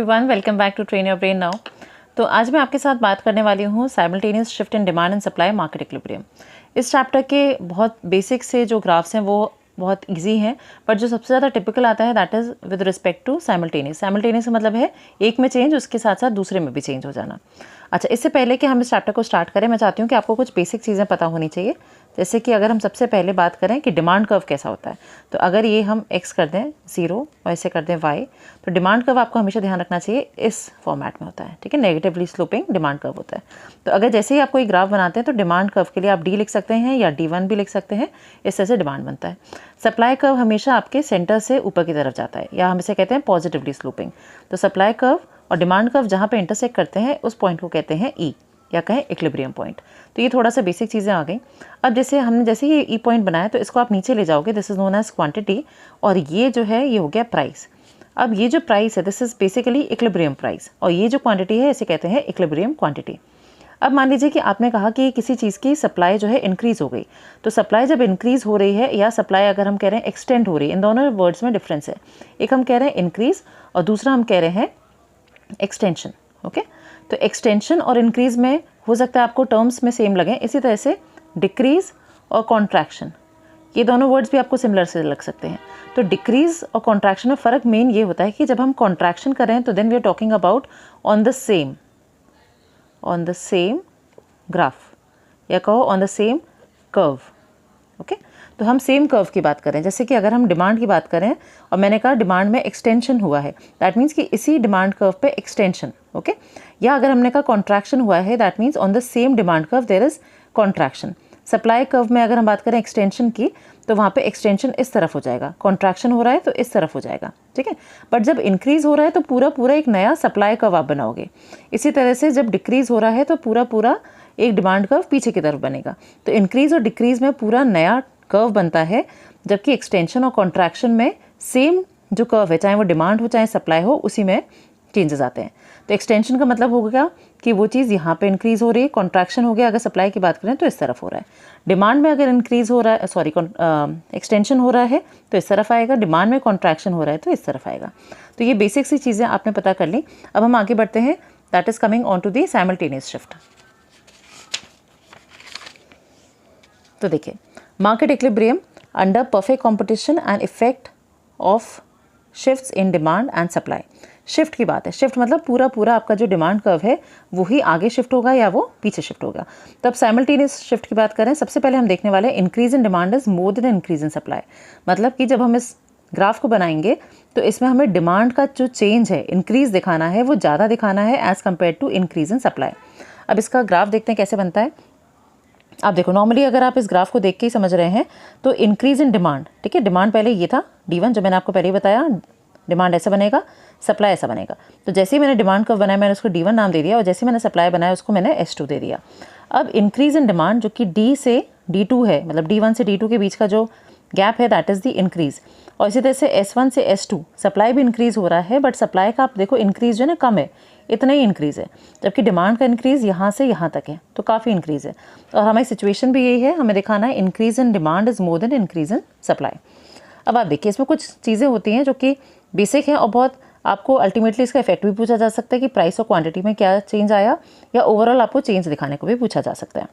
Everyone, welcome back to train your brain now. तो आज मैं आपके साथ बात करने वाली हूँ simultaneous shift in demand and supply market equilibrium. इस चैप्टर के बहुत बेसिक से जो ग्राफ्स हैं वो बहुत इजी हैं, बट जो सबसे ज़्यादा टिपिकल आता है that is with respect to simultaneous. Simultaneous का मतलब है एक में चेंज, उसके साथ साथ दूसरे में भी चेंज हो जाना। अच्छा, इससे पहले कि हम इस चैप्टर को स्टार्ट करें, मैं चाहती हूँ कि आपको कुछ बेसिक चीज़ें पता होनी चाहिए। जैसे कि अगर हम सबसे पहले बात करें कि डिमांड कर्व कैसा होता है, तो अगर ये हम x कर दें 0 और ऐसे कर दें y, तो डिमांड कर्व आपको हमेशा ध्यान रखना चाहिए इस फॉर्मेट में होता है। ठीक है, नेगेटिवली स्लोपिंग डिमांड कर्व होता है। तो अगर जैसे ही आप कोई ग्राफ बनाते हैं तो डिमांड कर्व के लिए आप d लिख सकते हैं या d1 भी लिख सकते हैं, इस तरह से डिमांड बनता है। सप्लाई कर्व हमेशा आपके सेंटर से ऊपर की तरफ जाता है, या हम इसे कहते हैं पॉजिटिवली स्लोपिंग। तो सप्लाई कर्व और डिमांड कर्व जहाँ पे इंटरसेक्ट करते हैं उस पॉइंट को कहते हैं ई, या कहें इक्विलिब्रियम पॉइंट। तो ये थोड़ा सा बेसिक चीज़ें आ गई। अब जैसे ये ई पॉइंट बनाया तो इसको आप नीचे ले जाओगे, this is known as quantity, और ये जो है ये हो गया प्राइस। अब ये जो प्राइस है this is basically equilibrium price, और ये जो क्वांटिटी है इसे कहते हैं इक्विलिब्रियम क्वांटिटी। अब मान लीजिए कि आपने कहा कि किसी चीज़ की सप्लाई जो है इंक्रीज़ हो गई, तो सप्लाई जब इंक्रीज़ हो रही है या सप्लाई अगर हम कह रहे हैं एक्सटेंड हो रही है, इन दोनों वर्ड्स में डिफरेंस है। एक हम कह रहे हैं इंक्रीज़ और दूसरा हम कह रहे हैं एक्सटेंशन। ओके, तो एक्सटेंशन और इंक्रीज़ में हो सकता है आपको टर्म्स में सेम लगें, इसी तरह से डिक्रीज़ और कॉन्ट्रैक्शन, ये दोनों वर्ड्स भी आपको सिमिलर से लग सकते हैं। तो डिक्रीज़ और कॉन्ट्रैक्शन में फ़र्क मेन ये होता है कि जब हम कॉन्ट्रैक्शन कर रहे हैं तो then we are talking about on the same graph, या कहो on the same curve. Okay, तो हम सेम कर्व की बात करें। जैसे कि अगर हम डिमांड की बात करें और मैंने कहा डिमांड में एक्सटेंशन हुआ है, दैट मीन्स कि इसी डिमांड कर्व पे एक्सटेंशन। ओके, या अगर हमने कहा कॉन्ट्रैक्शन हुआ है, that means on the same demand curve there is contraction. Supply curve में अगर हम बात करें एक्सटेंशन की, तो वहाँ पे एक्सटेंशन इस तरफ हो जाएगा, कॉन्ट्रैक्शन हो रहा है तो इस तरफ हो जाएगा। ठीक है, बट जब इंक्रीज़ हो रहा है तो पूरा एक नया सप्लाई कर्व आप बनाओगे। इसी तरह से जब डिक्रीज़ हो रहा है तो पूरा एक डिमांड कर्व पीछे की तरफ बनेगा। तो इंक्रीज़ और डिक्रीज़ में पूरा नया कर्व बनता है, जबकि एक्सटेंशन और कॉन्ट्रैक्शन में सेम जो कर्व है, चाहे वो डिमांड हो चाहे सप्लाई हो, उसी में चेंजेस आते हैं। तो एक्सटेंशन का मतलब हो गया कि वो चीज़ यहाँ पे इंक्रीज़ हो रही है, कॉन्ट्रैक्शन हो गया अगर सप्लाई की बात करें तो इस तरफ हो रहा है। डिमांड में अगर इंक्रीज़ हो रहा है, एक्सटेंशन हो रहा है तो इस तरफ आएगा, डिमांड में कॉन्ट्रैक्शन हो रहा है तो इस तरफ आएगा। तो ये बेसिक सी चीज़ें आपने पता कर ली। अब हम आगे बढ़ते हैं, that is coming on to the simultaneous shift. तो देखिए, market equilibrium under perfect competition and effect of shifts in demand and supply. Shift की बात है, शिफ्ट मतलब पूरा आपका जो डिमांड कर्व है वो ही आगे शिफ्ट होगा या वो पीछे शिफ्ट होगा। तो अब साइमल्टेनियस शिफ्ट की बात करें, सबसे पहले हम देखने वाले हैं increase in demand is more than increase in supply. मतलब कि जब हम इस ग्राफ को बनाएंगे तो इसमें हमें डिमांड का जो चेंज है, इंक्रीज दिखाना है, वो ज़्यादा दिखाना है as compare to increase in supply. अब इसका ग्राफ देखते हैं कैसे बनता है। आप देखो, नॉर्मली अगर आप इस ग्राफ को देख के ही समझ रहे हैं तो इंक्रीज इन डिमांड, ठीक है, डिमांड पहले ये था D1 जो मैंने आपको पहले ही बताया, डिमांड ऐसा बनेगा, सप्लाई ऐसा बनेगा। तो जैसे ही मैंने डिमांड कर्व बनाया मैंने उसको D1 नाम दे दिया, और जैसे मैंने सप्लाई बनाया उसको मैंने S2 दे दिया। अब इंक्रीज इन डिमांड जो कि D से D2 है, मतलब D1 से D2 के बीच का जो गैप है दैट इज़ द इंक्रीज। और इसी तरह से S1 से S2 सप्लाई भी इंक्रीज़ हो रहा है, बट सप्लाई का आप देखो इंक्रीज़ जो है ना कम है, इतना ही इंक्रीज़ है, जबकि डिमांड का इंक्रीज़ यहाँ से यहाँ तक है, तो काफ़ी इंक्रीज़ है। और हमारी सिचुएशन भी यही है, हमें दिखाना है increase in demand is more than increase in supply. अब आप देखिए, इसमें कुछ चीज़ें होती हैं जो कि बेसिक हैं और बहुत आपको अल्टीमेटली इसका इफेक्ट भी पूछा जा सकता है कि प्राइस और क्वांटिटी में क्या चेंज आया, या ओवरऑल आपको चेंज दिखाने को भी पूछा जा सकता है।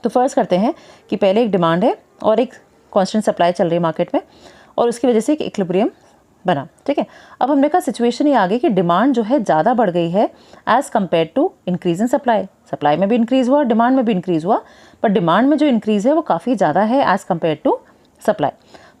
तो फर्स्ट करते हैं कि पहले एक डिमांड है और एक कांस्टेंट सप्लाई चल रही है मार्केट में, और उसकी वजह से एक इक्विलिब्रियम बना। ठीक है, अब हमने कहा सिचुएशन ये आ गई कि डिमांड जो है ज़्यादा बढ़ गई है as compare to increase in supply. Supply में भी इंक्रीज़ हुआ, डिमांड में भी इंक्रीज़ हुआ, पर डिमांड में जो इंक्रीज़ है वो काफ़ी ज़्यादा है एज़ कम्पेयर टू सप्लाई।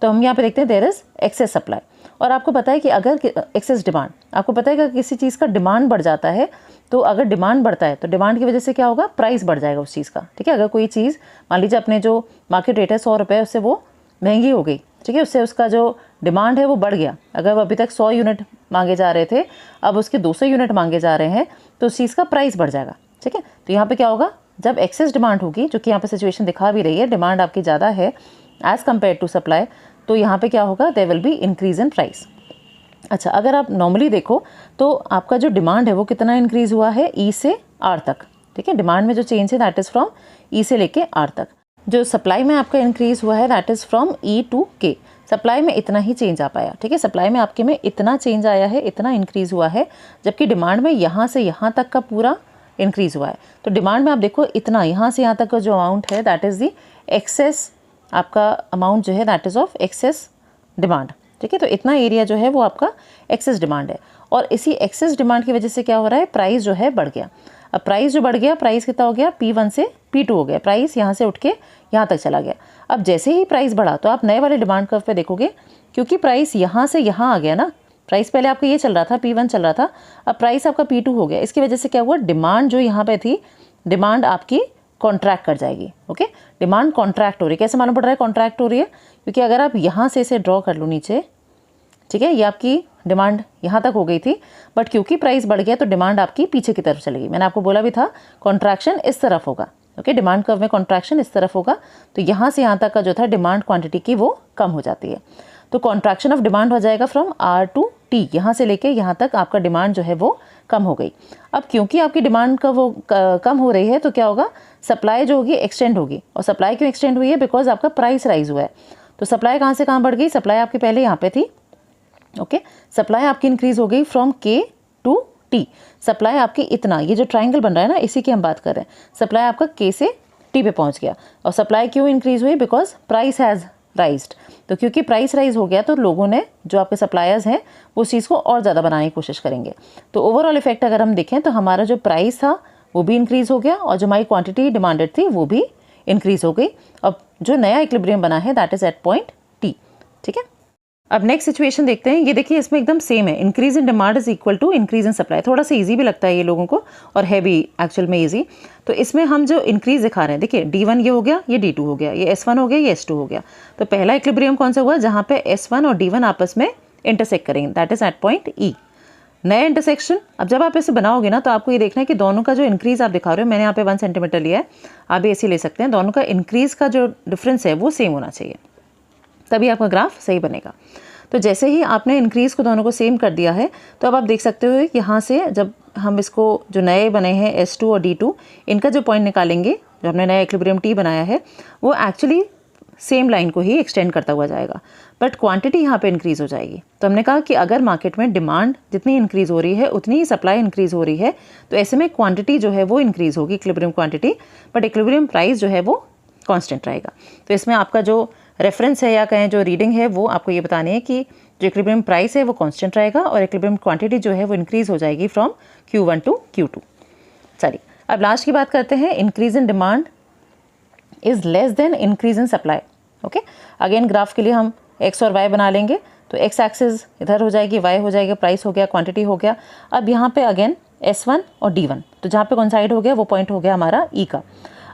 तो हम यहाँ पे देखते हैं देयर इज़ एक्सेस सप्लाई। और आपको पता है कि अगर एक्सेस डिमांड, आपको पता है कि किसी चीज़ का डिमांड बढ़ जाता है, तो अगर डिमांड बढ़ता है तो डिमांड की वजह से क्या होगा, प्राइस बढ़ जाएगा उस चीज़ का। ठीक है, अगर कोई चीज़ मान लीजिए अपने जो मार्केट रेट है 100 रुपये, उससे वो महंगी हो गई, ठीक है, उससे उसका जो डिमांड है वो बढ़ गया। अगर वो अभी तक 100 यूनिट मांगे जा रहे थे, अब उसके 200 यूनिट मांगे जा रहे हैं, तो उस चीज़ का प्राइस बढ़ जाएगा। ठीक है, तो यहाँ पे क्या होगा, जब एक्सेस डिमांड होगी, जो कि यहाँ पे सिचुएशन दिखा भी रही है, डिमांड आपकी ज़्यादा है एज़ कम्पेयर टू सप्लाई, तो यहाँ पे क्या होगा, there will be increase in price. अच्छा, अगर आप नॉर्मली देखो तो आपका जो डिमांड है वो कितना इंक्रीज़ हुआ है, E से R तक। ठीक है, डिमांड में जो चेंज है दैट इज़ फ्रॉम E से लेके R तक। जो सप्लाई में आपका इंक्रीज़ हुआ है that is from E to K। Supply में इतना ही चेंज आ पाया, ठीक है, सप्लाई में आपके में इतना चेंज आया है, इतना इंक्रीज़ हुआ है, जबकि डिमांड में यहाँ से यहाँ तक का पूरा इंक्रीज़ हुआ है। तो डिमांड में आप देखो इतना, यहाँ से यहाँ तक का जो अमाउंट है दैट इज़ दी एक्सेस, आपका अमाउंट जो है that is of excess demand, ठीक है। तो इतना एरिया जो है वो आपका एक्सेस डिमांड है, और इसी एक्सेस डिमांड की वजह से क्या हो रहा है, प्राइस जो है बढ़ गया। अब प्राइस जो बढ़ गया, प्राइस कितना हो गया, P1 से P2 हो गया, प्राइस यहाँ से उठ के यहाँ तक चला गया। अब जैसे ही प्राइस बढ़ा तो आप नए वाले डिमांड कर्व पे देखोगे, क्योंकि प्राइस यहाँ से यहाँ आ गया ना, प्राइस पहले आपका ये चल रहा था, P1 चल रहा था, अब प्राइस आपका P2 हो गया। इसकी वजह से क्या हुआ, डिमांड जो यहाँ पे थी, डिमांड आपकी कॉन्ट्रैक्ट कर जाएगी। ओके, डिमांड कॉन्ट्रैक्ट हो रही है। कैसे मालूम पड़ रहा है कॉन्ट्रैक्ट हो रही है, क्योंकि अगर आप यहाँ से इसे ड्रॉ कर लो नीचे, ठीक है, ये आपकी डिमांड यहाँ तक हो गई थी, बट क्योंकि प्राइस बढ़ गया तो डिमांड आपकी पीछे की तरफ चलेगी। मैंने आपको बोला भी था कॉन्ट्रैक्शन इस तरफ होगा। ओके, डिमांड कर्व में कॉन्ट्रैक्शन इस तरफ होगा, तो यहाँ से यहाँ तक का जो था डिमांड क्वांटिटी की वो कम हो जाती है। तो कॉन्ट्रैक्शन ऑफ डिमांड हो जाएगा फ्रॉम R टू T, यहाँ से लेके यहाँ तक आपका डिमांड जो है वो कम हो गई। अब क्योंकि आपकी डिमांड का वो कम हो रही है तो क्या होगा, सप्लाई जो होगी एक्सटेंड होगी। और सप्लाई क्यों एक्सटेंड हुई है, बिकॉज आपका प्राइस राइज हुआ है। तो सप्लाई कहाँ से कहाँ बढ़ गई, सप्लाई आपकी पहले यहाँ पे थी। ओके, सप्लाई आपकी इंक्रीज हो गई from K to T। Supply आपकी इतना, ये जो ट्राइंगल बन रहा है ना, इसी की हम बात कर रहे हैं। सप्लाई आपका K से T पे पहुंच गया। और सप्लाई क्यों इंक्रीज हुई, बिकॉज प्राइस हैज़ राइज्ड। तो क्योंकि प्राइस राइज हो गया तो लोगों ने, जो आपके सप्लायर्स हैं, वो उस चीज़ को और ज़्यादा बनाने की कोशिश करेंगे। तो ओवरऑल इफेक्ट अगर हम देखें तो हमारा जो प्राइस था वो भी इंक्रीज हो गया, और जो हमारी क्वांटिटी डिमांडेड थी वो भी इंक्रीज हो गई। अब जो नया इक्विलिब्रियम बना है that is at point T, ठीक है। अब नेक्स्ट सिचुएशन देखते हैं। ये देखिए इसमें एकदम सेम है, increase in demand is equal to increase in supply. थोड़ा सा इजी भी लगता है ये लोगों को, और है भी एक्चुअल में इजी। तो इसमें हम जो इंक्रीज दिखा रहे हैं, देखिए D1 ये हो गया, ये D2 हो गया, ये S1 हो गया, ये S2 हो गया। तो पहला इक्विलिब्रियम कौन सा हुआ, जहाँ पे S1 और D1 आपस में इंटरसेक्ट करेंगे, that is at point E। नया इंटरसेक्शन, अब जब आप इसे बनाओगे ना तो आपको ये देखना है कि दोनों का जो इंक्रीज आप दिखा रहे हो, मैंने यहाँ पे 1 सेंटीमीटर लिया है, आप भी ऐसे ले सकते हैं, दोनों का इंक्रीज का जो डिफरेंस है वो सेम होना चाहिए, तभी आपका ग्राफ सही बनेगा। तो जैसे ही आपने इंक्रीज़ को दोनों को सेम कर दिया है, तो अब आप देख सकते हो यहाँ से जब हम इसको, जो नए बने हैं S2 और D2, इनका जो पॉइंट निकालेंगे, जो हमने नया इक्विलिब्रियम T बनाया है, वो एक्चुअली सेम लाइन को ही एक्सटेंड करता हुआ जाएगा, बट क्वांटिटी यहाँ पे इंक्रीज़ हो जाएगी। तो हमने कहा कि अगर मार्केट में डिमांड जितनी इंक्रीज़ हो रही है उतनी ही सप्लाई इंक्रीज़ हो रही है, तो ऐसे में क्वांटिटी जो है वो इंक्रीज़ होगी, equilibrium quantity, but equilibrium price जो है वो कांस्टेंट रहेगा। तो इसमें आपका जो रेफरेंस है या कहें जो रीडिंग है वो आपको ये बतानी है कि जो इक्विलिब्रियम प्राइस है वो कांस्टेंट रहेगा, और इक्विलिब्रियम क्वांटिटी जो है वो इंक्रीज़ हो जाएगी फ्रॉम Q1 टू Q2। चलिए अब लास्ट की बात करते हैं, increase in demand is less than increase in supply. Okay, again graph के लिए हम X और Y बना लेंगे। तो X एक्सिस इधर हो जाएगी, Y हो जाएगा, प्राइस हो गया, क्वांटिटी हो गया। अब यहाँ पे अगेन S1 और D1, तो जहाँ पे कोइंसाइड हो गया वो पॉइंट हो गया हमारा E का।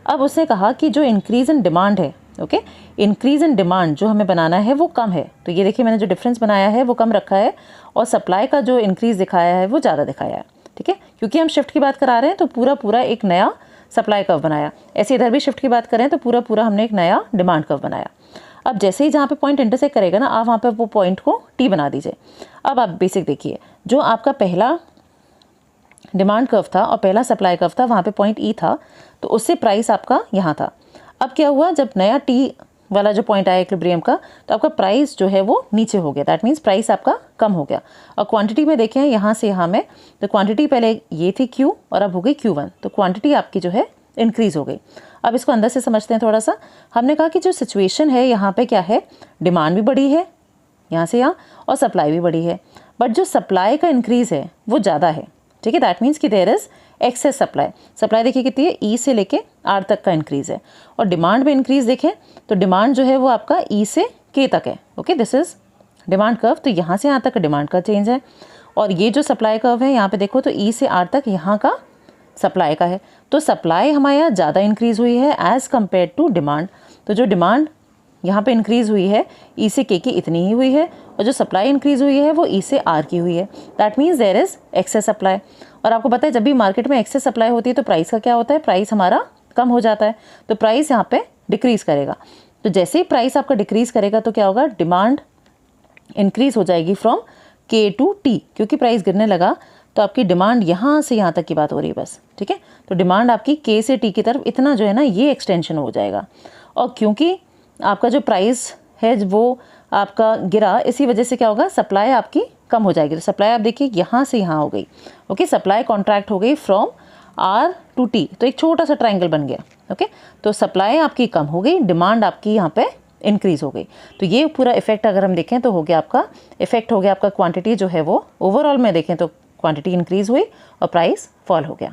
अब उसने कहा कि जो इंक्रीज इन डिमांड है, ओके, इंक्रीज इन डिमांड जो हमें बनाना है वो कम है। तो ये देखिए मैंने जो डिफरेंस बनाया है वो कम रखा है, और सप्लाई का जो इंक्रीज दिखाया है वो ज़्यादा दिखाया है, ठीक है। क्योंकि हम शिफ्ट की बात करा रहे हैं तो पूरा पूरा एक नया सप्लाई कर्व बनाया। ऐसे इधर भी शिफ्ट की बात करें तो पूरा पूरा हमने एक नया डिमांड कर्व बनाया। अब जैसे ही जहाँ पे पॉइंट इंटरसेक्ट करेगा ना, आप वहाँ पे वो पॉइंट को T बना दीजिए। अब आप बेसिक देखिए, जो आपका पहला डिमांड कर्व था और पहला सप्लाई कर्व था, वहाँ पे पॉइंट E था, तो उससे प्राइस आपका यहाँ था। अब क्या हुआ, जब नया T वाला जो पॉइंट आया इक्विलिब्रियम का, तो आपका प्राइस जो है वो नीचे हो गया, दैट मीन्स प्राइस आपका कम हो गया। और क्वांटिटी में देखें यहाँ से यहाँ में, तो क्वांटिटी पहले ये थी Q और अब हो गई Q1, तो क्वांटिटी आपकी जो है इंक्रीज़ हो गई। अब इसको अंदर से समझते हैं थोड़ा सा। हमने कहा कि जो सिचुएशन है यहाँ पे क्या है, डिमांड भी बढ़ी है यहाँ से यहाँ, और सप्लाई भी बढ़ी है, बट जो सप्लाई का इंक्रीज़ है वो ज़्यादा है, ठीक है। दैट मीन्स कि there is excess supply. Supply देखिए कितनी है, E से लेके R तक का इंक्रीज़ है। और डिमांड में इंक्रीज़ देखें तो डिमांड जो है वो आपका E से K तक है। Okay, this is demand curve. तो यहाँ से यहाँ तक का डिमांड का चेंज है, और ये जो सप्लाई कर्व है यहाँ पे देखो तो E से R तक यहाँ का सप्लाई का है। तो सप्लाई हमारे यहाँ ज़्यादा इंक्रीज़ हुई है एज़ कम्पेयर टू डिमांड। तो जो डिमांड यहाँ पे इंक्रीज़ हुई है E से K की इतनी ही हुई है, और जो सप्लाई इंक्रीज़ हुई है वो E से R की हुई है। That means there is excess supply. और आपको पता है जब भी मार्केट में एक्सेस सप्लाई होती है तो प्राइस का क्या होता है, प्राइस हमारा कम हो जाता है, तो प्राइस यहाँ पे डिक्रीज़ करेगा। तो जैसे ही प्राइस आपका डिक्रीज़ करेगा तो क्या होगा, डिमांड इंक्रीज़ हो जाएगी फ्रॉम K टू T, क्योंकि प्राइस गिरने लगा तो आपकी डिमांड यहाँ से यहाँ तक की बात हो रही है बस, ठीक है। तो डिमांड आपकी K से T की तरफ इतना जो है ना, ये एक्सटेंशन हो जाएगा। और क्योंकि आपका जो प्राइस है वो आपका गिरा, इसी वजह से क्या होगा, सप्लाई आपकी कम हो जाएगी। तो सप्लाई आप देखिए यहाँ से यहाँ हो गई। ओके, सप्लाई कॉन्ट्रैक्ट हो गई फ्रॉम R to T, तो एक छोटा सा ट्राइंगल बन गया। ओके, तो सप्लाई आपकी कम हो गई, डिमांड आपकी यहाँ पे इंक्रीज हो गई। तो ये पूरा इफेक्ट अगर हम देखें तो हो गया आपका इफेक्ट, हो गया आपका क्वांटिटी जो है वो ओवरऑल में देखें तो क्वांटिटी इंक्रीज हुई और प्राइस फॉल हो गया।